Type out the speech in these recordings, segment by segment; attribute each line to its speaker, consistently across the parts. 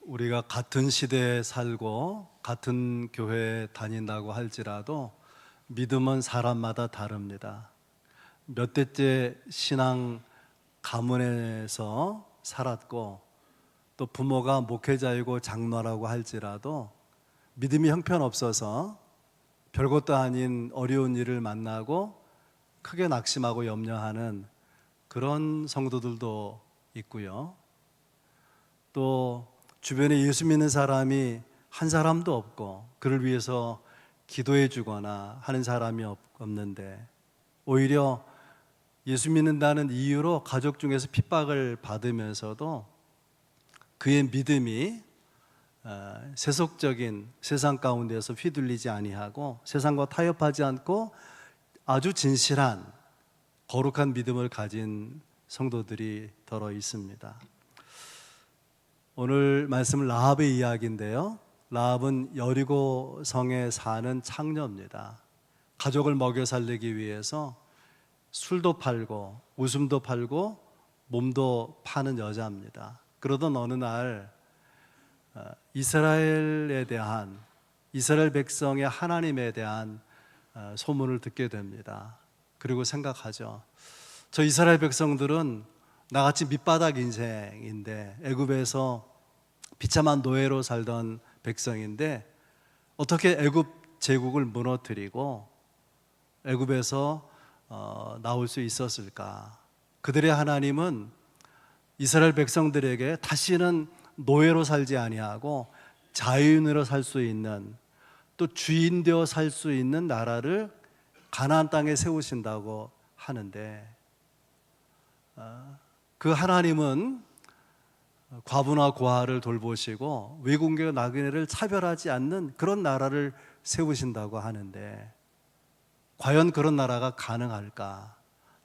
Speaker 1: 우리가 같은 시대에 살고 같은 교회에 다닌다고 할지라도 믿음은 사람마다 다릅니다. 몇 대째 신앙 가문에서 살았고 또 부모가 목회자이고 장로라고 할지라도 믿음이 형편없어서 별것도 아닌 어려운 일을 만나고 크게 낙심하고 염려하는 그런 성도들도 있고요. 또 주변에 예수 믿는 사람이 한 사람도 없고 그를 위해서 기도해 주거나 하는 사람이 없는데 오히려 예수 믿는다는 이유로 가족 중에서 핍박을 받으면서도 그의 믿음이 세속적인 세상 가운데서 휘둘리지 아니하고 세상과 타협하지 않고 아주 진실한 거룩한 믿음을 가진 성도들이 더러 있습니다. 오늘 말씀은 라합의 이야기인데요. 라합은 여리고 성에 사는 창녀입니다. 가족을 먹여 살리기 위해서 술도 팔고 웃음도 팔고 몸도 파는 여자입니다. 그러던 어느 날 이스라엘 백성의 하나님에 대한 소문을 듣게 됩니다. 그리고 생각하죠. 저 이스라엘 백성들은 나같이 밑바닥 인생인데 애굽에서 비참한 노예로 살던 백성인데 어떻게 애굽 제국을 무너뜨리고 애굽에서 나올 수 있었을까? 그들의 하나님은 이스라엘 백성들에게 다시는 노예로 살지 아니하고 자유인으로 살 수 있는 또 주인 되어 살 수 있는 나라를 가나안 땅에 세우신다고 하는데 그 하나님은 과부나 고아를 돌보시고 외국인과 나그네를 차별하지 않는 그런 나라를 세우신다고 하는데 과연 그런 나라가 가능할까?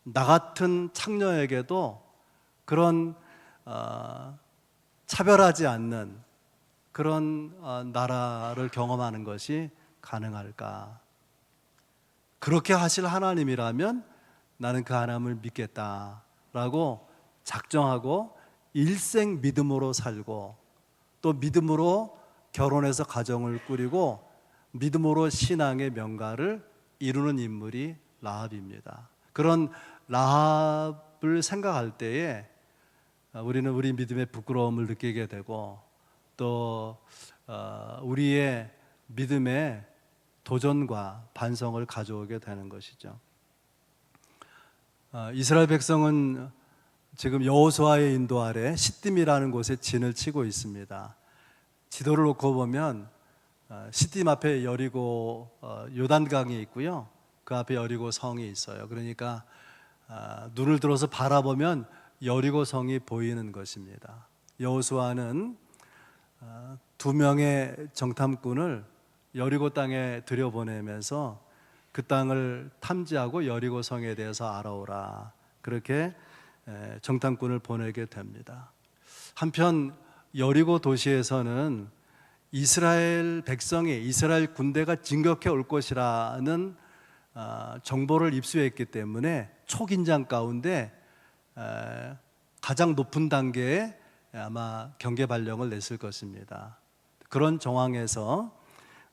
Speaker 1: 나 같은 창녀에게도 그런 차별하지 않는 그런 나라를 경험하는 것이 가능할까? 그렇게 하실 하나님이라면 나는 그 하나님을 믿겠다라고 작정하고 일생 믿음으로 살고 또 믿음으로 결혼해서 가정을 꾸리고 믿음으로 신앙의 명가를 이루는 인물이 라합입니다. 그런 라합을 생각할 때에 우리는 우리 믿음의 부끄러움을 느끼게 되고 또 우리의 믿음의 도전과 반성을 가져오게 되는 것이죠. 이스라엘 백성은 지금 여호수아의 인도 아래 시딤이라는 곳에 진을 치고 있습니다. 지도를 놓고 보면 시딤 앞에 여리고 요단강이 있고요. 그 앞에 여리고 성이 있어요. 그러니까 눈을 들어서 바라보면 여리고 성이 보이는 것입니다. 여호수아는 두 명의 정탐꾼을 여리고 땅에 들여보내면서 그 땅을 탐지하고 여리고 성에 대해서 알아오라 그렇게 정탐꾼을 보내게 됩니다. 한편 여리고 도시에서는 이스라엘 백성이 이스라엘 군대가 진격해 올 것이라는 정보를 입수했기 때문에 초긴장 가운데 가장 높은 단계에 아마 경계 발령을 냈을 것입니다. 그런 정황에서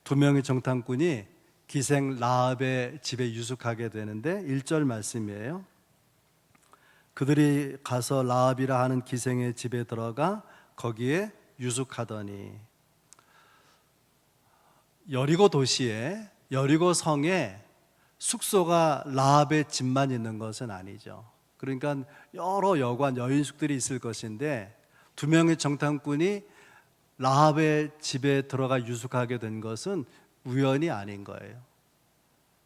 Speaker 1: 두 명의 정탐꾼이 기생 라합의 집에 유숙하게 되는데 1절 말씀이에요. 그들이 가서 라합이라 하는 기생의 집에 들어가 거기에 유숙하더니 여리고 도시에 여리고 성에 숙소가 라합의 집만 있는 것은 아니죠. 그러니까 여러 여관 여인숙들이 있을 것인데 두 명의 정탐꾼이 라합의 집에 들어가 유숙하게 된 것은 우연이 아닌 거예요.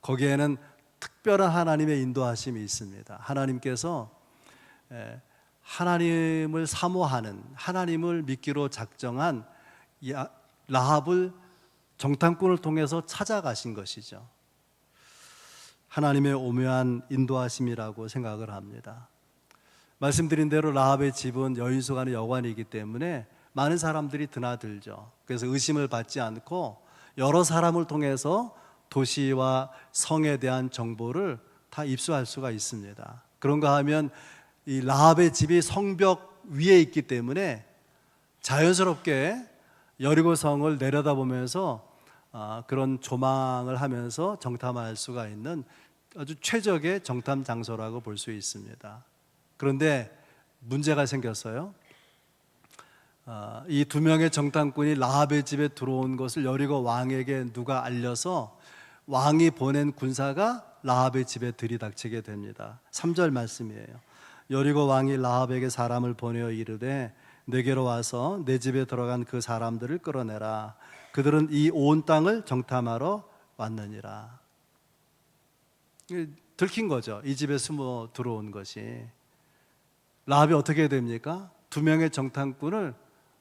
Speaker 1: 거기에는 특별한 하나님의 인도하심이 있습니다. 하나님께서 하나님을 사모하는 하나님을 믿기로 작정한 라합을 정탐꾼을 통해서 찾아가신 것이죠. 하나님의 오묘한 인도하심이라고 생각을 합니다. 말씀드린 대로 라합의 집은 여인숙 안의 여관이기 때문에 많은 사람들이 드나들죠. 그래서 의심을 받지 않고 여러 사람을 통해서 도시와 성에 대한 정보를 다 입수할 수가 있습니다. 그런가 하면 이 라합의 집이 성벽 위에 있기 때문에 자연스럽게 여리고 성을 내려다보면서 그런 조망을 하면서 정탐할 수가 있는 아주 최적의 정탐 장소라고 볼 수 있습니다. 그런데 문제가 생겼어요. 이 두 명의 정탐꾼이 라합의 집에 들어온 것을 여리고 왕에게 누가 알려서 왕이 보낸 군사가 라합의 집에 들이닥치게 됩니다. 3절 말씀이에요. 여리고 왕이 라합에게 사람을 보내어 이르되 내게로 와서 내 집에 들어간 그 사람들을 끌어내라. 그들은 이 온 땅을 정탐하러 왔느니라. 들킨 거죠. 이 집에 숨어 들어온 것이. 라합이 어떻게 됩니까? 두 명의 정탐꾼을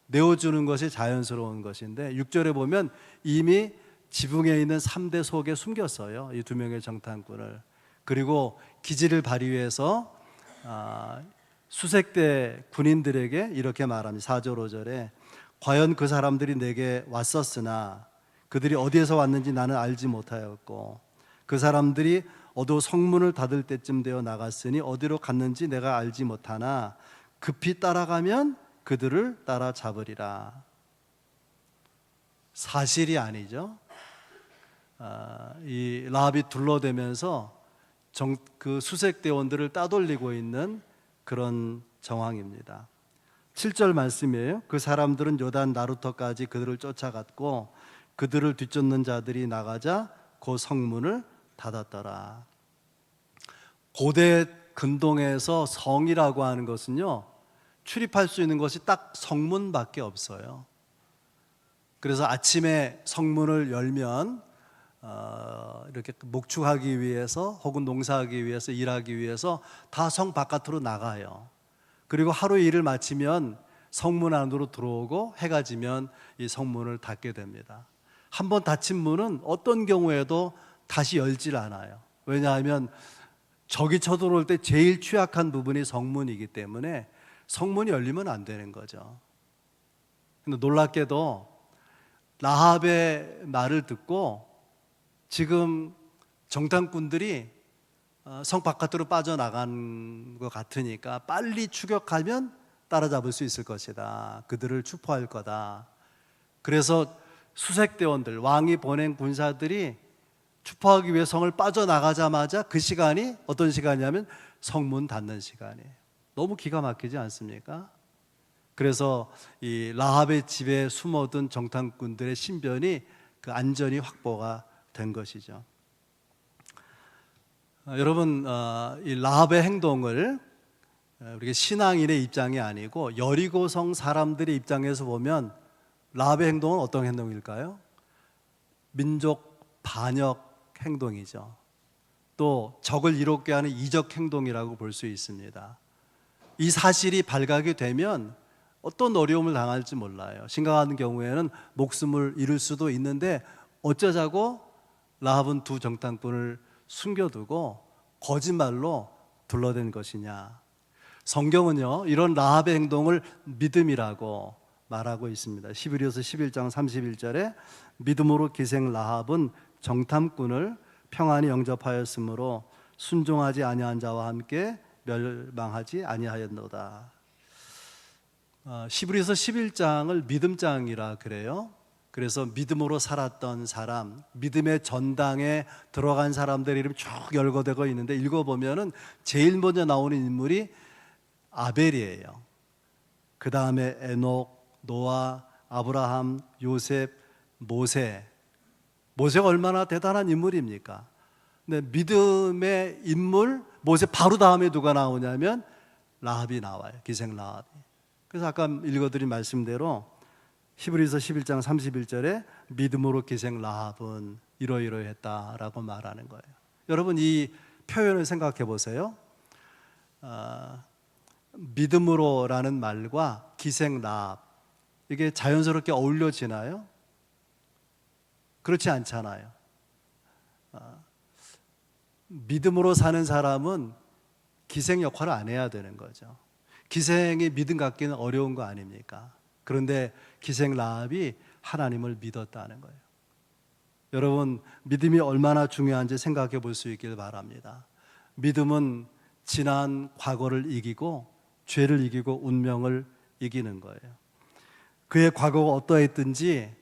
Speaker 1: 내어주는 것이 자연스러운 것인데 6절에 보면 이미 지붕에 있는 3대 속에 숨겼어요. 이 두 명의 정탐꾼을. 그리고 기지를 발휘해서 수색대 군인들에게 이렇게 말합니다. 4절 5절에 과연 그 사람들이 내게 왔었으나 그들이 어디에서 왔는지 나는 알지 못하였고 그 사람들이 어두 성문을 닫을 때쯤 되어 나갔으니 어디로 갔는지 내가 알지 못하나 급히 따라가면 그들을 따라잡으리라. 사실이 아니죠. 이 라합이 둘러대면서 그 수색대원들을 따돌리고 있는 그런 정황입니다. 7절 말씀이에요. 그 사람들은 요단 나루터까지 그들을 쫓아갔고 그들을 뒤쫓는 자들이 나가자 그 성문을 닫았더라. 고대 근동에서 성이라고 하는 것은요, 출입할 수 있는 것이 딱 성문밖에 없어요. 그래서 아침에 성문을 열면 이렇게 목축하기 위해서 혹은 농사하기 위해서 일하기 위해서 다 성 바깥으로 나가요. 그리고 하루 일을 마치면 성문 안으로 들어오고 해가 지면 이 성문을 닫게 됩니다. 한번 닫힌 문은 어떤 경우에도 다시 열질 않아요. 왜냐하면 적이 쳐들어올 때 제일 취약한 부분이 성문이기 때문에 성문이 열리면 안 되는 거죠. 근데 놀랍게도 라합의 말을 듣고 지금 정탐꾼들이 성 바깥으로 빠져나간 것 같으니까 빨리 추격하면 따라잡을 수 있을 것이다. 그들을 추포할 거다. 그래서 수색대원들, 왕이 보낸 군사들이 추포하기 위해 성을 빠져나가자마자 그 시간이 어떤 시간이냐면 성문 닫는 시간이에요. 너무 기가 막히지 않습니까? 그래서 이 라합의 집에 숨어든 정탐꾼들의 신변이 그 안전이 확보가 된 것이죠. 여러분, 이 라합의 행동을 우리가 신앙인의 입장이 아니고 여리고성 사람들의 입장에서 보면 라합의 행동은 어떤 행동일까요? 민족 반역 행동이죠. 또 적을 이롭게 하는 이적 행동이라고 볼 수 있습니다. 이 사실이 발각이 되면 어떤 어려움을 당할지 몰라요. 심각한 경우에는 목숨을 잃을 수도 있는데 어쩌자고 라합은 두 정탐꾼을 숨겨두고 거짓말로 둘러댄 것이냐. 성경은요, 이런 라합의 행동을 믿음이라고 말하고 있습니다. 히브리서 11장 31절에 믿음으로 기생 라합은 정탐꾼을 평안히 영접하였으므로 순종하지 아니한 자와 함께 멸망하지 아니하였노다. 히브리서 11장을 믿음장이라 그래요. 그래서 믿음으로 살았던 사람, 믿음의 전당에 들어간 사람들의 이름이 쭉 열거되고 있는데 읽어보면은 제일 먼저 나오는 인물이 아벨이에요. 그 다음에 에녹, 노아, 아브라함, 요셉, 모세. 모세가 얼마나 대단한 인물입니까? 근데 믿음의 인물, 모세 바로 다음에 누가 나오냐면 라합이 나와요. 기생 라합이. 그래서 아까 읽어드린 말씀대로 히브리서 11장 31절에 믿음으로 기생 라합은 이러이러했다라고 말하는 거예요. 여러분, 이 표현을 생각해 보세요. 믿음으로라는 말과 기생 라합, 이게 자연스럽게 어울려지나요? 그렇지 않잖아요. 믿음으로 사는 사람은 기생 역할을 안 해야 되는 거죠. 기생이 믿음 갖기는 어려운 거 아닙니까? 그런데 기생 라합이 하나님을 믿었다는 거예요. 여러분, 믿음이 얼마나 중요한지 생각해 볼 수 있길 바랍니다. 믿음은 지난 과거를 이기고 죄를 이기고 운명을 이기는 거예요. 그의 과거가 어떠했든지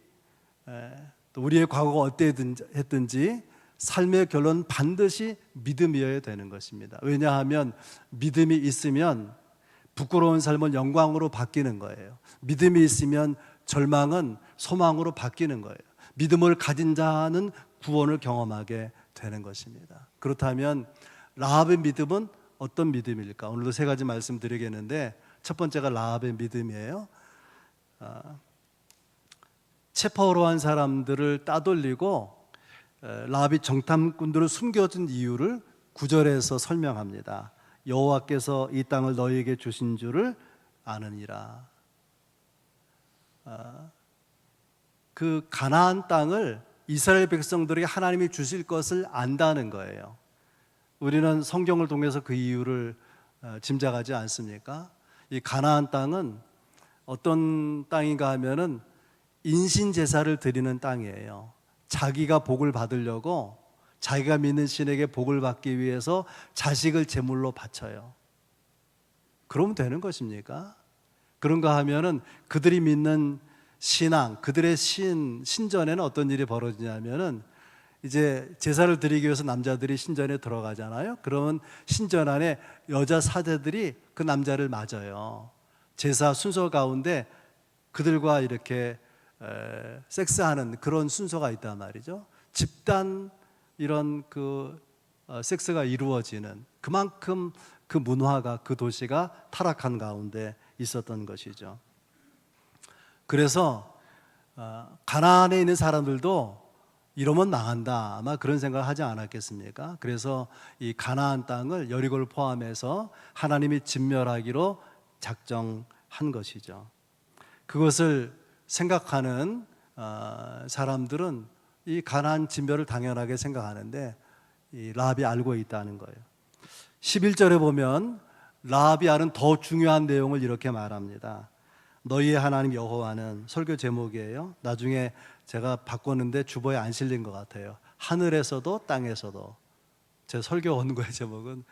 Speaker 1: 또 우리의 과거가 어떠했든지 삶의 결론은 반드시 믿음이어야 되는 것입니다. 왜냐하면 믿음이 있으면 부끄러운 삶은 영광으로 바뀌는 거예요. 믿음이 있으면 절망은 소망으로 바뀌는 거예요. 믿음을 가진 자는 구원을 경험하게 되는 것입니다. 그렇다면 라합의 믿음은 어떤 믿음일까? 오늘도 세 가지 말씀드리겠는데 첫 번째가 라합의 믿음이에요. 체포하러 한 사람들을 따돌리고 라합이 정탐꾼들을 숨겨준 이유를 9절에서 설명합니다. 여호와께서 이 땅을 너희에게 주신 줄을 아느니라. 그 가나안 땅을 이스라엘 백성들에게 하나님이 주실 것을 안다는 거예요. 우리는 성경을 통해서 그 이유를 짐작하지 않습니까? 이 가나안 땅은 어떤 땅인가 하면은 인신 제사를 드리는 땅이에요. 자기가 복을 받으려고 자기가 믿는 신에게 복을 받기 위해서 자식을 제물로 바쳐요. 그러면 되는 것입니까? 그런가 하면은 그들이 믿는 신앙, 그들의 신전에는 어떤 일이 벌어지냐면은 이제 제사를 드리기 위해서 남자들이 신전에 들어가잖아요. 그러면 신전 안에 여자 사제들이 그 남자를 맞아요. 제사 순서 가운데 그들과 이렇게 섹스하는 그런 순서가 있단 말이죠. 집단 이런 섹스가 이루어지는 그만큼 그 문화가 그 도시가 타락한 가운데 있었던 것이죠. 그래서 가나안에 있는 사람들도 이러면 망한다 아마 그런 생각을 하지 않았겠습니까? 그래서 이 가나안 땅을 여리고를 포함해서 하나님이 진멸하기로 작정한 것이죠. 그것을 생각하는 사람들은 이 가나안 진멸을 당연하게 생각하는데 이 라합이 알고 있다는 거예요. 11절에 보면 라합이 아는 더 중요한 내용을 이렇게 말합니다. 너희의 하나님 여호와는, 설교 제목이에요. 나중에 제가 바꿨는데 주보에 안 실린 것 같아요. 하늘에서도 땅에서도. 제 설교 원고의 제목은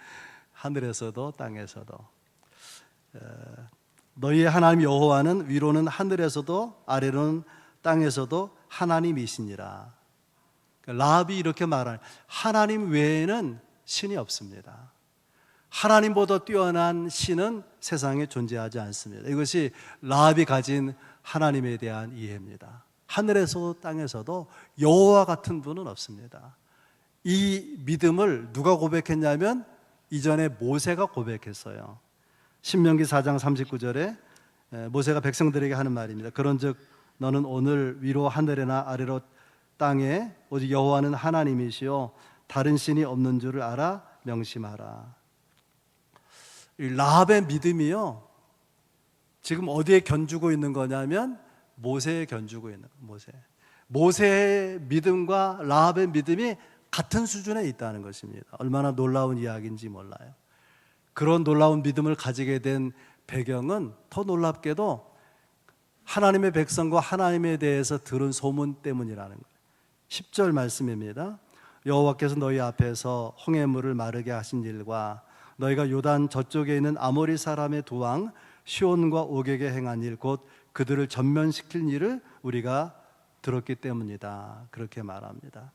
Speaker 1: 하늘에서도 땅에서도. 너희의 하나님 여호와는 위로는 하늘에서도 아래로는 땅에서도 하나님이시니라. 라합이 이렇게 말하는, 하나님 외에는 신이 없습니다. 하나님보다 뛰어난 신은 세상에 존재하지 않습니다. 이것이 라합이 가진 하나님에 대한 이해입니다. 하늘에서도 땅에서도 여호와 같은 분은 없습니다. 이 믿음을 누가 고백했냐면 이전에 모세가 고백했어요. 신명기 4장 39절에 모세가 백성들에게 하는 말입니다. 그런즉 너는 오늘 위로 하늘에나 아래로 땅에 오직 여호와는 하나님이시요 다른 신이 없는 줄을 알아 명심하라. 이 라합의 믿음이요, 지금 어디에 견주고 있는 거냐면 모세에 견주고 있는 거예요. 모세의 믿음과 라합의 믿음이 같은 수준에 있다는 것입니다. 얼마나 놀라운 이야기인지 몰라요. 그런 놀라운 믿음을 가지게 된 배경은 더 놀랍게도 하나님의 백성과 하나님에 대해서 들은 소문 때문이라는 거예요. 10절 말씀입니다. 여호와께서 너희 앞에서 홍해물을 마르게 하신 일과 너희가 요단 저쪽에 있는 아모리 사람의 두 왕 시온과 오격에 행한 일, 곧 그들을 전면시킬 일을 우리가 들었기 때문이다. 그렇게 말합니다.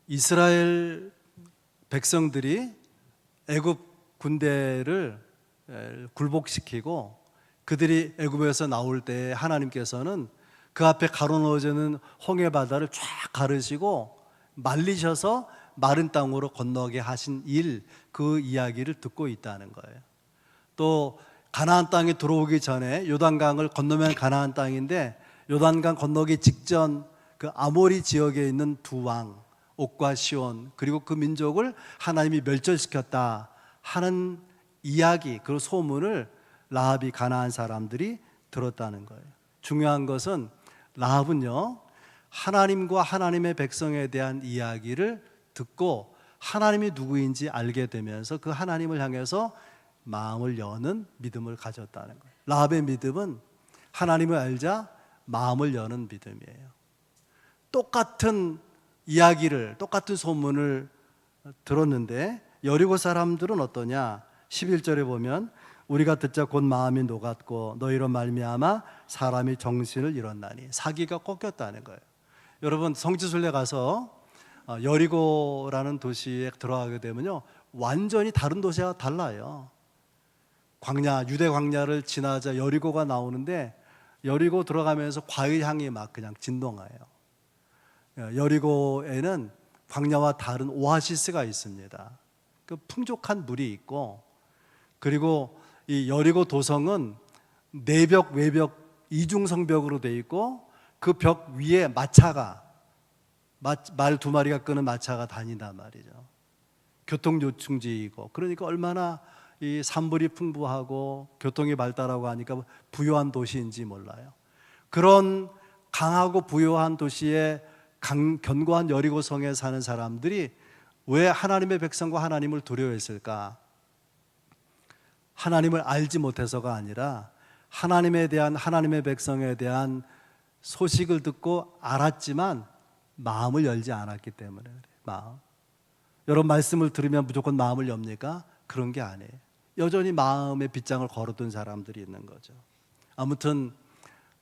Speaker 1: 이스라엘 백성들이 애굽 군대를 굴복시키고 그들이 애굽에서 나올 때 하나님께서는 그 앞에 가로놓여지는 홍해 바다를 쫙 가르시고 말리셔서 마른 땅으로 건너게 하신 일, 그 이야기를 듣고 있다는 거예요. 또 가나안 땅에 들어오기 전에 요단강을 건너면 가나안 땅인데 요단강 건너기 직전 그 아모리 지역에 있는 두 왕 옥과 시온, 그리고 그 민족을 하나님이 멸절시켰다 하는 이야기, 그 소문을 라합이 가나안 사람들이 들었다는 거예요. 중요한 것은 라합은요, 하나님과 하나님의 백성에 대한 이야기를 듣고 하나님이 누구인지 알게 되면서 그 하나님을 향해서 마음을 여는 믿음을 가졌다는 거예요. 라합의 믿음은 하나님을 알자 마음을 여는 믿음이에요. 똑같은 이야기를, 똑같은 소문을 들었는데 여리고 사람들은 어떠냐? 11절에 보면 우리가 듣자 곧 마음이 녹았고 너희로 말미암아 사람이 정신을 잃었나니. 사기가 꺾였다는 거예요. 여러분 성지순례 가서 여리고라는 도시에 들어가게 되면요 완전히 다른 도시와 달라요. 광야, 유대 광야를 지나자 여리고가 나오는데 여리고 들어가면서 과일 향이 막 그냥 진동해요. 여리고에는 광야와 다른 오아시스가 있습니다. 그 풍족한 물이 있고, 그리고 이 여리고 도성은 내벽 외벽 이중성벽으로 되어 있고 그 벽 위에 마차가 말 두 마리가 끄는 마차가 다닌단 말이죠. 교통 요충지이고, 그러니까 얼마나 이 산불이 풍부하고 교통이 발달하고 하니까 부유한 도시인지 몰라요. 그런 강하고 부유한 도시에 견고한 여리고성에 사는 사람들이 왜 하나님의 백성과 하나님을 두려워했을까? 하나님을 알지 못해서가 아니라 하나님에 대한, 하나님의 백성에 대한 소식을 듣고 알았지만 마음을 열지 않았기 때문에 그래요. 마음. 여러분 말씀을 들으면 무조건 마음을 엽니까? 그런 게 아니에요. 여전히 마음의 빗장을 걸어둔 사람들이 있는 거죠. 아무튼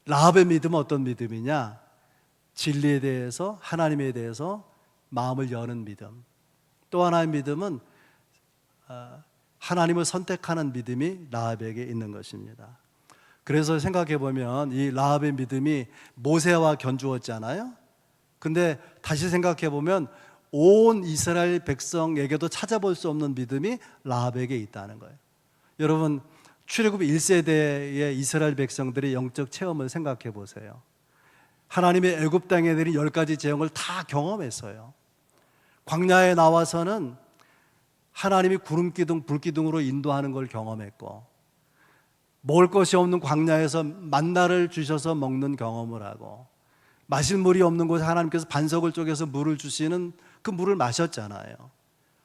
Speaker 1: 라합의 믿음은 어떤 믿음이냐? 진리에 대해서, 하나님에 대해서 마음을 여는 믿음. 또 하나의 믿음은 하나님을 선택하는 믿음이 라합에게 있는 것입니다. 그래서 생각해 보면 이 라합의 믿음이 모세와 견주었잖아요. 근데 다시 생각해 보면 온 이스라엘 백성에게도 찾아볼 수 없는 믿음이 라합에게 있다는 거예요. 여러분 출애굽 1세대의 이스라엘 백성들의 영적 체험을 생각해 보세요. 하나님의 애굽 땅에 내린 10가지 재앙을 다 경험했어요. 광야에 나와서는 하나님이 구름 기둥, 불 기둥으로 인도하는 걸 경험했고, 먹을 것이 없는 광야에서 만나를 주셔서 먹는 경험을 하고, 마실 물이 없는 곳에 하나님께서 반석을 쪼개서 물을 주시는 그 물을 마셨잖아요.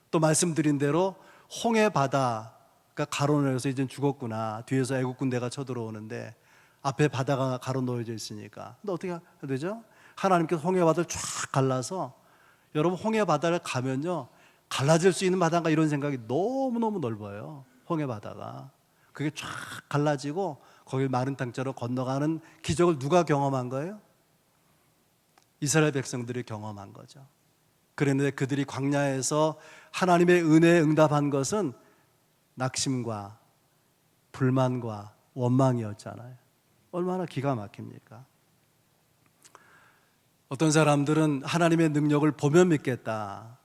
Speaker 1: 또 말씀드린 대로 홍해 바다가 가로놓여서 이제 죽었구나, 뒤에서 애국 군대가 쳐들어오는데 앞에 바다가 가로놓여져 있으니까. 근데 어떻게 되죠? 하나님께서 홍해 바다를 쫙 갈라서, 여러분 홍해 바다를 가면요 갈라질 수 있는 바다인가 이런 생각이 너무너무 넓어요. 홍해 바다가 그게 쫙 갈라지고 거길 마른 땅처럼 건너가는 기적을 누가 경험한 거예요? 이스라엘 백성들이 경험한 거죠. 그랬는데 그들이 광야에서 하나님의 은혜에 응답한 것은 낙심과 불만과 원망이었잖아요. 얼마나 기가 막힙니까? 어떤 사람들은 하나님의 능력을 보면 믿겠다,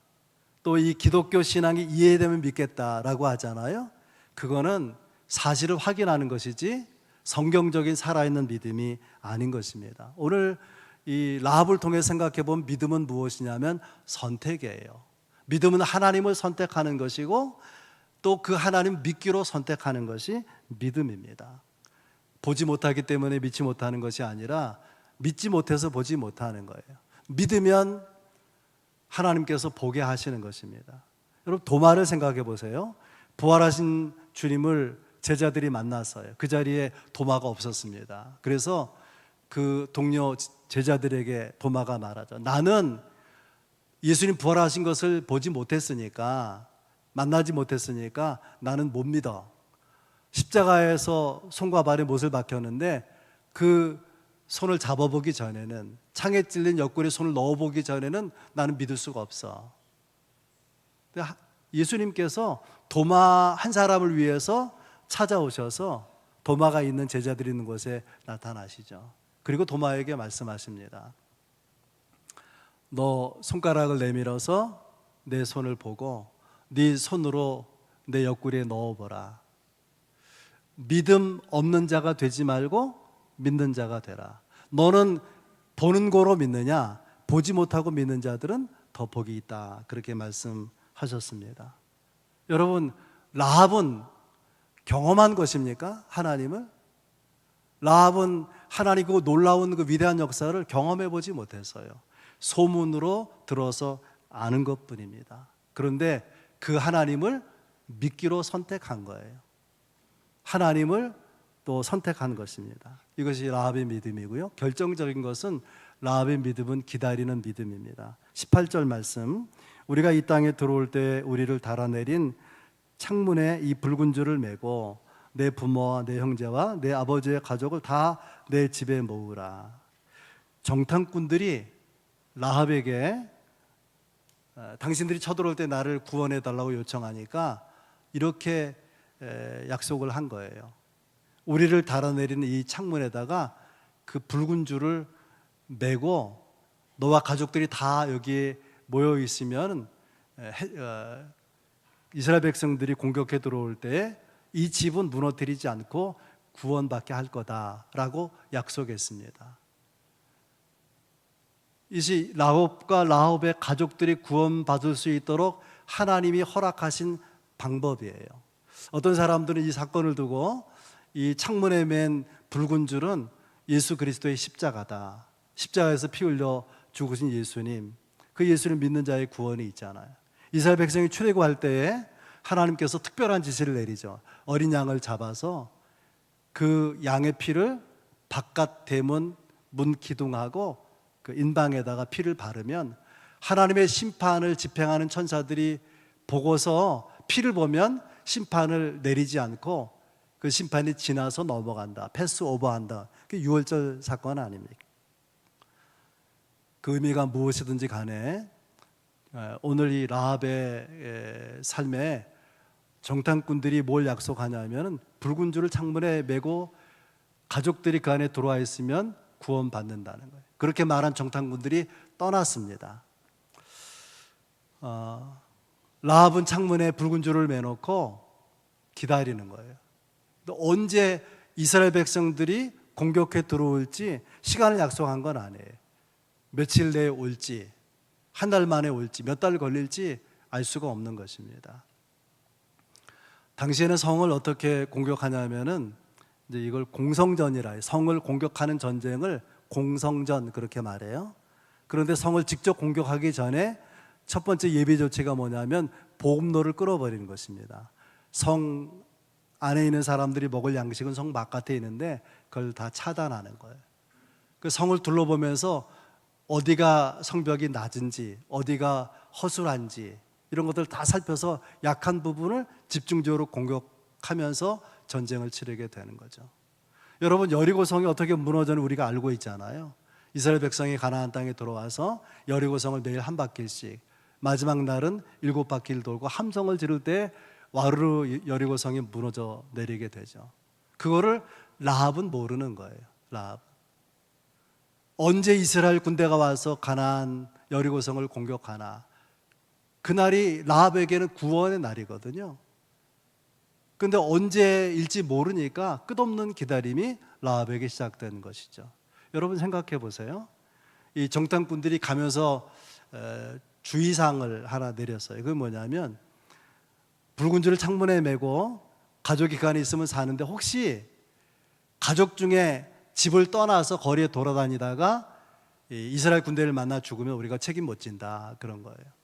Speaker 1: 또 이 기독교 신앙이 이해되면 믿겠다라고 하잖아요. 그거는 사실을 확인하는 것이지 성경적인 살아있는 믿음이 아닌 것입니다. 오늘 이 라합을 통해 생각해 본 믿음은 무엇이냐면 선택이에요. 믿음은 하나님을 선택하는 것이고 또 그 하나님 믿기로 선택하는 것이 믿음입니다. 보지 못하기 때문에 믿지 못하는 것이 아니라 믿지 못해서 보지 못하는 거예요. 믿으면 하나님께서 보게 하시는 것입니다. 여러분 도마를 생각해 보세요. 부활하신 주님을 제자들이 만났어요. 그 자리에 도마가 없었습니다. 그래서 그 동료 제자들에게 도마가 말하죠. 나는 예수님 부활하신 것을 보지 못했으니까, 만나지 못했으니까 나는 못 믿어. 십자가에서 손과 발에 못을 박혔는데 그 손을 잡아보기 전에는, 창에 찔린 옆구리에 손을 넣어보기 전에는 나는 믿을 수가 없어. 예수님께서 도마 한 사람을 위해서 찾아오셔서 도마가 있는 제자들이 있는 곳에 나타나시죠. 그리고 도마에게 말씀하십니다. 너 손가락을 내밀어서 내 손을 보고 네 손으로 내 옆구리에 넣어보라. 믿음 없는 자가 되지 말고 믿는 자가 되라. 너는 보는 거로 믿느냐? 보지 못하고 믿는 자들은 더 복이 있다. 그렇게 말씀하셨습니다. 여러분, 라합은 경험한 것입니까? 하나님을? 라합은 하나님 그 놀라운 그 위대한 역사를 경험해 보지 못했어요. 소문으로 들어서 아는 것뿐입니다. 그런데 그 하나님을 믿기로 선택한 거예요. 하나님을 또 선택한 것입니다. 이것이 라합의 믿음이고요. 결정적인 것은 라합의 믿음은 기다리는 믿음입니다. 18절 말씀, 우리가 이 땅에 들어올 때 우리를 달아내린 창문에 이 붉은 줄을 메고 내 부모와 내 형제와 내 아버지의 가족을 다 내 집에 모으라. 정탐꾼들이 라합에게 당신들이 쳐들어올 때 나를 구원해 달라고 요청하니까 이렇게 약속을 한 거예요. 우리를 달아내리는 이 창문에다가 그 붉은 줄을 메고 너와 가족들이 다 여기에 모여 있으면 이스라엘 백성들이 공격해 들어올 때 이 집은 무너뜨리지 않고 구원받게 할 거다라고 약속했습니다. 이것이 라합과 라합의 가족들이 구원받을 수 있도록 하나님이 허락하신 방법이에요. 어떤 사람들은 이 사건을 두고 이 창문에 맨 붉은 줄은 예수 그리스도의 십자가다. 십자가에서 피 흘려 죽으신 예수님, 그 예수를 믿는 자의 구원이 있잖아요. 이스라엘 백성이 출애굽할 때에 하나님께서 특별한 지시를 내리죠. 어린 양을 잡아서 그 양의 피를 바깥 대문 문 기둥하고 그 인방에다가 피를 바르면 하나님의 심판을 집행하는 천사들이 보고서 피를 보면 심판을 내리지 않고 그 심판이 지나서 넘어간다. 패스 오버한다. 그게 유월절 사건 아닙니까? 그 의미가 무엇이든지 간에 오늘 이 라합의 삶에 정탐꾼들이 뭘 약속하냐면 붉은 줄을 창문에 메고 가족들이 그 안에 들어와 있으면 구원받는다는 거예요. 그렇게 말한 정탐꾼들이 떠났습니다. 라합은 창문에 붉은 줄을 매놓고 기다리는 거예요. 언제 이스라엘 백성들이 공격해 들어올지 시간을 약속한 건 아니에요. 며칠 내에 올지, 한 달 만에 올지, 몇 달 걸릴지 알 수가 없는 것입니다. 당시에는 성을 어떻게 공격하냐면은 이제 이걸 공성전이라 해요. 성을 공격하는 전쟁을 공성전 그렇게 말해요. 그런데 성을 직접 공격하기 전에 첫 번째 예비 조치가 뭐냐면 보급로를 끌어버리는 것입니다. 성 안에 있는 사람들이 먹을 양식은 성 바깥에 있는데 그걸 다 차단하는 거예요. 그 성을 둘러보면서 어디가 성벽이 낮은지, 어디가 허술한지 이런 것들 다 살펴서 약한 부분을 집중적으로 공격하면서 전쟁을 치르게 되는 거죠. 여러분, 여리고 성이 어떻게 무너졌는지 우리가 알고 있잖아요. 이스라엘 백성이 가나안 땅에 들어와서 여리고 성을 매일 한 바퀴씩, 마지막 날은 7바퀴를 돌고 함성을 지를 때 와르르 여리고 성이 무너져 내리게 되죠. 그거를 라합은 모르는 거예요. 라합. 언제 이스라엘 군대가 와서 가나안 여리고 성을 공격하나, 그날이 라합에게는 구원의 날이거든요. 그런데 언제일지 모르니까 끝없는 기다림이 라합에게 시작된 것이죠. 여러분 생각해 보세요. 이 정탐꾼들이 가면서 주의사항을 하나 내렸어요. 그게 뭐냐면 붉은 줄을 창문에 메고 가족이 그 안에 있으면 사는데 혹시 가족 중에 집을 떠나서 거리에 돌아다니다가 이스라엘 군대를 만나 죽으면 우리가 책임 못 진다, 그런 거예요.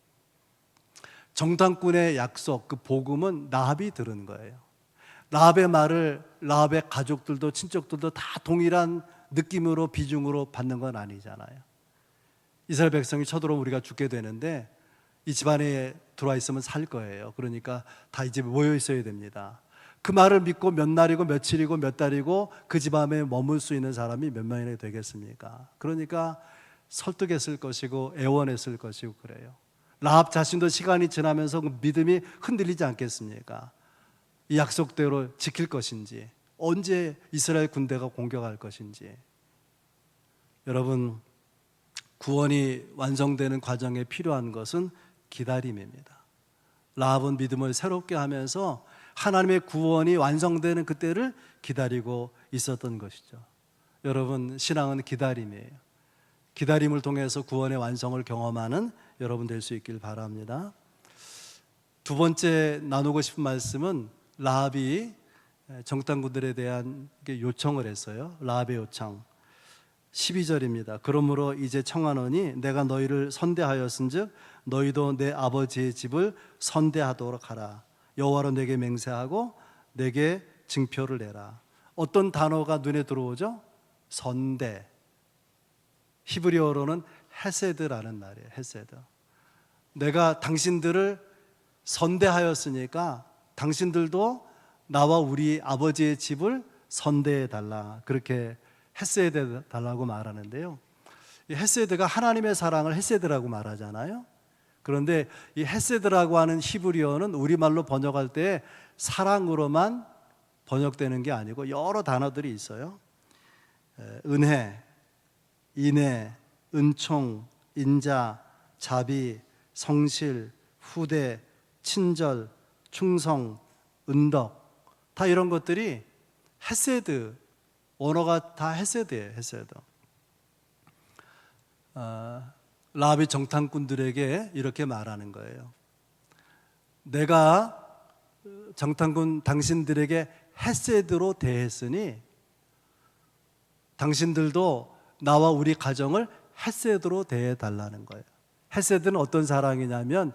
Speaker 1: 정탐꾼의 약속, 그 복음은 라합이 들은 거예요. 라합의 말을 라합의 가족들도 친척들도 다 동일한 느낌으로 비중으로 받는 건 아니잖아요. 이스라엘 백성이 쳐들어오면 우리가 죽게 되는데 이 집안에 들어와 있으면 살 거예요. 그러니까 다 이 집에 모여 있어야 됩니다. 그 말을 믿고 몇 날이고 며칠이고 몇 달이고 그 집안에 머물 수 있는 사람이 몇 명이나 되겠습니까? 그러니까 설득했을 것이고 애원했을 것이고 그래요. 라합 자신도 시간이 지나면서 그 믿음이 흔들리지 않겠습니까? 이 약속대로 지킬 것인지, 언제 이스라엘 군대가 공격할 것인지. 여러분, 구원이 완성되는 과정에 필요한 것은 기다림입니다. 라합은 믿음을 새롭게 하면서 하나님의 구원이 완성되는 그때를 기다리고 있었던 것이죠. 여러분, 신앙은 기다림이에요. 기다림을 통해서 구원의 완성을 경험하는 여러분 될 수 있길 바랍니다. 두 번째 나누고 싶은 말씀은 라합이 정탐꾼들에 대한 요청을 했어요. 라합의 요청 12절입니다. 그러므로 이제 청하노니 내가 너희를 선대하였은즉 너희도 내 아버지의 집을 선대하도록 하라. 여호와로 내게 맹세하고 내게 증표를 내라. 어떤 단어가 눈에 들어오죠? 선대. 히브리어로는 헤세드라는 말이에요. 헤세드. 내가 당신들을 선대하였으니까 당신들도 나와 우리 아버지의 집을 선대해 달라, 그렇게 헤세드 달라고 말하는데요. 이 헤세드가 하나님의 사랑을 헤세드라고 말하잖아요. 그런데 이 헤세드라고 하는 히브리어는 우리말로 번역할 때 사랑으로만 번역되는 게 아니고 여러 단어들이 있어요. 은혜, 인애, 은총, 인자, 자비, 성실, 후대, 친절, 충성, 은덕, 다 이런 것들이 헤세드, 언어가 다 헤세드예요. 헤세드. 라합이 정탐꾼들에게 이렇게 말하는 거예요. 내가 정탐꾼 당신들에게 헤세드로 대했으니 당신들도 나와 우리 가정을 헤세드로 대해달라는 거예요. 헤세드는 어떤 사랑이냐면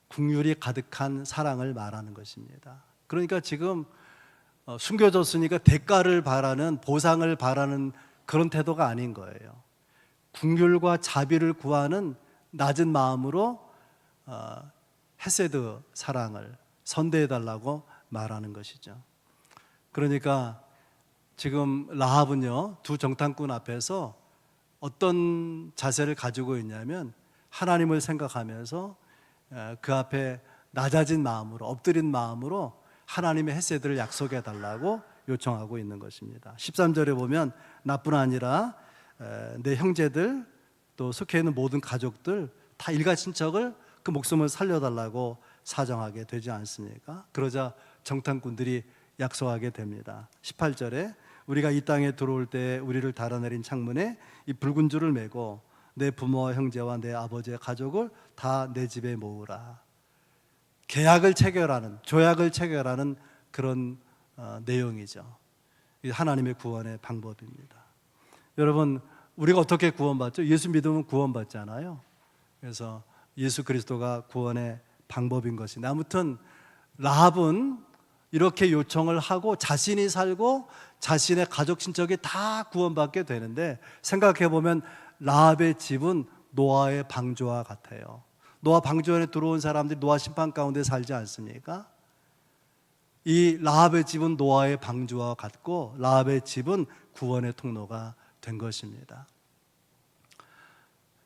Speaker 1: 긍휼이 가득한 사랑을 말하는 것입니다. 그러니까 지금 숨겨졌으니까 대가를 바라는, 보상을 바라는 그런 태도가 아닌 거예요. 긍휼과 자비를 구하는 낮은 마음으로 헤세드 사랑을 선대해달라고 말하는 것이죠. 그러니까 지금 라합은요, 두 정탐꾼 앞에서 어떤 자세를 가지고 있냐면 하나님을 생각하면서 그 앞에 낮아진 마음으로, 엎드린 마음으로 하나님의 헤세드를 약속해 달라고 요청하고 있는 것입니다. 13절에 보면 나뿐 아니라 내 형제들, 또 속해 있는 모든 가족들 다 일가친척을 그 목숨을 살려달라고 사정하게 되지 않습니까? 그러자 정탐꾼들이 약속하게 됩니다. 18절에 우리가 이 땅에 들어올 때 우리를 달아내린 창문에 이 붉은 줄을 매고 내 부모와 형제와 내 아버지의 가족을 다 내 집에 모으라. 계약을 체결하는, 조약을 체결하는 그런 내용이죠. 하나님의 구원의 방법입니다. 여러분, 우리가 어떻게 구원받죠? 예수 믿으면 구원받잖아요. 그래서 예수 그리스도가 구원의 방법인 것인데, 아무튼 라합은 이렇게 요청을 하고 자신이 살고 자신의 가족 친척이 다 구원받게 되는데, 생각해보면 라합의 집은 노아의 방주와 같아요. 노아 방주 안에 들어온 사람들이 노아 심판 가운데 살지 않습니까? 이 라합의 집은 노아의 방주와 같고 라합의 집은 구원의 통로가 된 것입니다.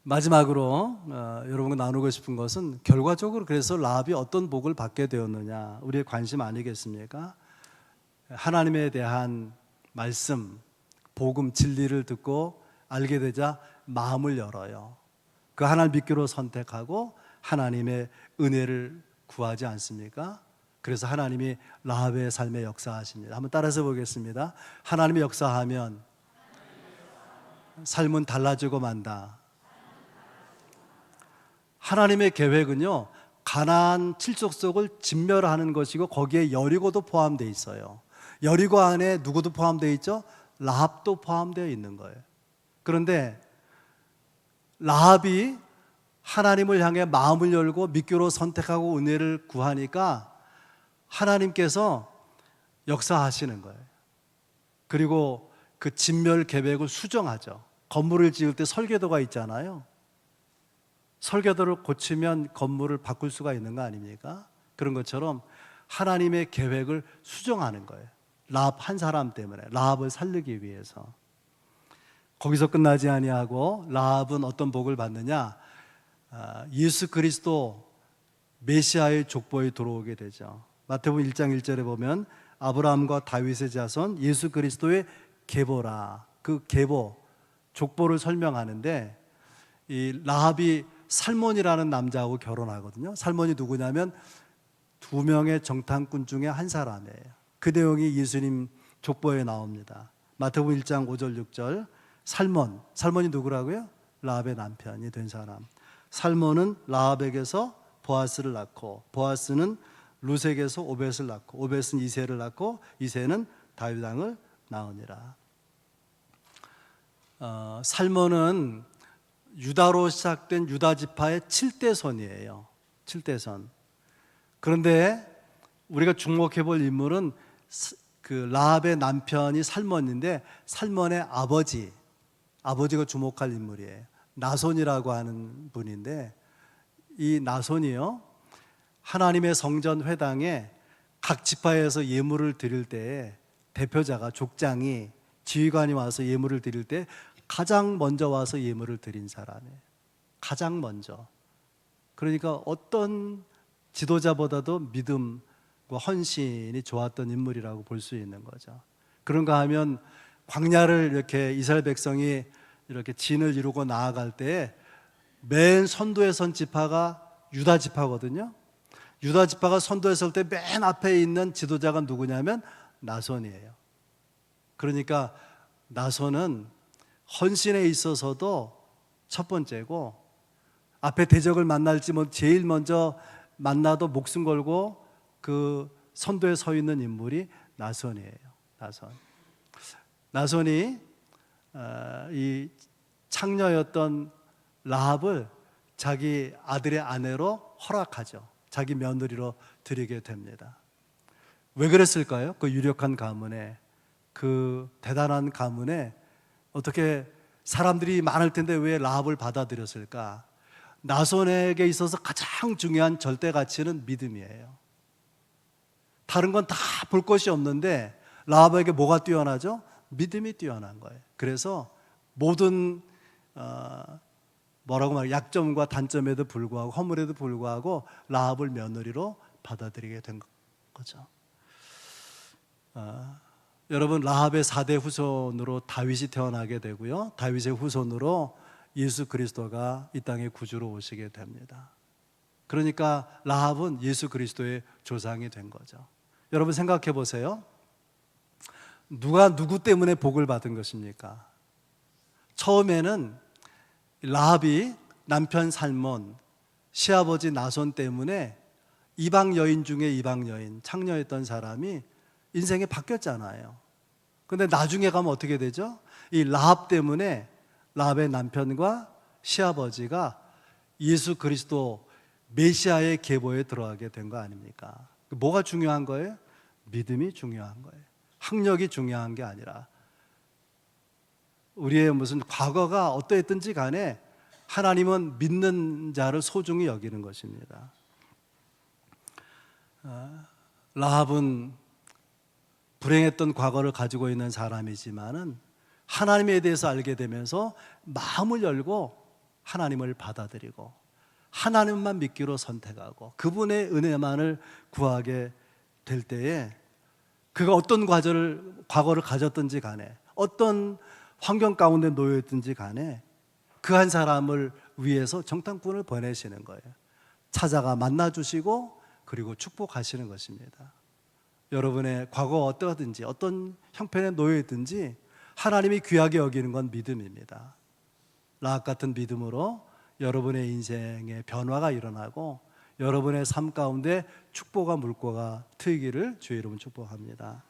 Speaker 1: 마지막으로 여러분과 나누고 싶은 것은 결과적으로 그래서 라합이 어떤 복을 받게 되었느냐, 우리의 관심 아니겠습니까? 하나님에 대한 말씀, 복음, 진리를 듣고 알게 되자 마음을 열어요. 그 하나님 믿기로 선택하고 하나님의 은혜를 구하지 않습니까? 그래서 하나님이 라합의 삶에 역사하십니다. 한번 따라서 보겠습니다. 하나님이 역사하면 삶은 달라지고 만다. 하나님의 계획은요, 가나안 칠족속을 진멸하는 것이고 거기에 여리고도 포함되어 있어요. 여리고 안에 누구도 포함되어 있죠? 라합도 포함되어 있는 거예요. 그런데 라합이 하나님을 향해 마음을 열고 믿기로 선택하고 은혜를 구하니까 하나님께서 역사하시는 거예요. 그리고 그 진멸 계획을 수정하죠. 건물을 지을 때 설계도가 있잖아요. 설계도를 고치면 건물을 바꿀 수가 있는 거 아닙니까? 그런 것처럼 하나님의 계획을 수정하는 거예요. 라합 한 사람 때문에, 라합을 살리기 위해서. 거기서 끝나지 아니하고 라합은 어떤 복을 받느냐? 예수 그리스도 메시아의 족보에 들어오게 되죠. 마태복음 1장 1절에 보면 아브라함과 다윗의 자손 예수 그리스도의 계보라. 그 계보, 족보를 설명하는데 이 라합이 살몬이라는 남자하고 결혼하거든요. 살몬이 누구냐면 두 명의 정탐꾼 중에 한 사람이에요. 그 내용이 예수님 족보에 나옵니다. 마태복음 1장 5절 6절 살몬이 누구라고요? 라합의 남편이 된 사람. 살몬은 라합에게서 보아스를 낳고 보아스는 루sek에서 오벳을 낳고 오벳은 이새를 낳고 이새는 다윗 왕을 낳으니라. 살몬은 유다로 시작된 유다 지파의 7대손이에요. 7대손. 그런데 우리가 주목해 볼 인물은 그 라합의 남편이 살몬인데 살몬의 아버지가 주목할 인물이에요. 나손이라고 하는 분인데 이 나손이요, 하나님의 성전 회당에 각 지파에서 예물을 드릴 때에 대표자가 족장이 지휘관이 와서 예물을 드릴 때 가장 먼저 와서 예물을 드린 사람이에요. 가장 먼저. 그러니까 어떤 지도자보다도 믿음과 헌신이 좋았던 인물이라고 볼 수 있는 거죠. 그런가 하면 광야를 이렇게 이스라엘 백성이 이렇게 진을 이루고 나아갈 때 맨 선두에 선 지파가 유다 지파거든요. 유다 지파가 선두에 설 때 맨 앞에 있는 지도자가 누구냐면 나손이에요. 그러니까 나손은 헌신에 있어서도 첫 번째고, 앞에 대적을 만날지 뭐 제일 먼저 만나도 목숨 걸고 그 선두에 서 있는 인물이 나손이에요. 나손이 이 창녀였던 라합을 자기 아들의 아내로 허락하죠. 자기 며느리로 드리게 됩니다. 왜 그랬을까요? 그 유력한 가문에, 그 대단한 가문에 어떻게 사람들이 많을 텐데 왜 라합을 받아들였을까? 나손에게 있어서 가장 중요한 절대 가치는 믿음이에요. 다른 건 다 볼 것이 없는데 라합에게 뭐가 뛰어나죠? 믿음이 뛰어난 거예요. 그래서 모든 약점과 단점에도 불구하고, 허물에도 불구하고 라합을 며느리로 받아들이게 된 거죠. 여러분, 라합의 4대 후손으로 다윗이 태어나게 되고요, 다윗의 후손으로 예수 그리스도가 이 땅에 구주로 오시게 됩니다. 그러니까 라합은 예수 그리스도의 조상이 된 거죠. 여러분 생각해 보세요. 누가 누구 때문에 복을 받은 것입니까? 처음에는 라합이 남편 살몬, 시아버지 나손 때문에 이방 여인 중에 이방 여인, 창녀였던 사람이 인생이 바뀌었잖아요. 근데 나중에 가면 어떻게 되죠? 이 라합 때문에 라합의 남편과 시아버지가 예수 그리스도 메시아의 계보에 들어가게 된 거 아닙니까? 뭐가 중요한 거예요? 믿음이 중요한 거예요. 학력이 중요한 게 아니라, 우리의 무슨 과거가 어떠했든지 간에 하나님은 믿는 자를 소중히 여기는 것입니다. 라합은 불행했던 과거를 가지고 있는 사람이지만은 하나님에 대해서 알게 되면서 마음을 열고 하나님을 받아들이고 하나님만 믿기로 선택하고 그분의 은혜만을 구하게 될 때에, 그가 어떤 과거를 가졌든지 간에, 어떤 환경 가운데 놓여 있든지 간에 그 한 사람을 위해서 정탐꾼을 보내시는 거예요. 찾아가 만나주시고 그리고 축복하시는 것입니다. 여러분의 과거가 어떠하든지 어떤 형편에 놓여 있든지 하나님이 귀하게 여기는 건 믿음입니다. 라합 같은 믿음으로 여러분의 인생에 변화가 일어나고 여러분의 삶 가운데 축복과 물고가 트이기를 주의 이름으로 축복합니다.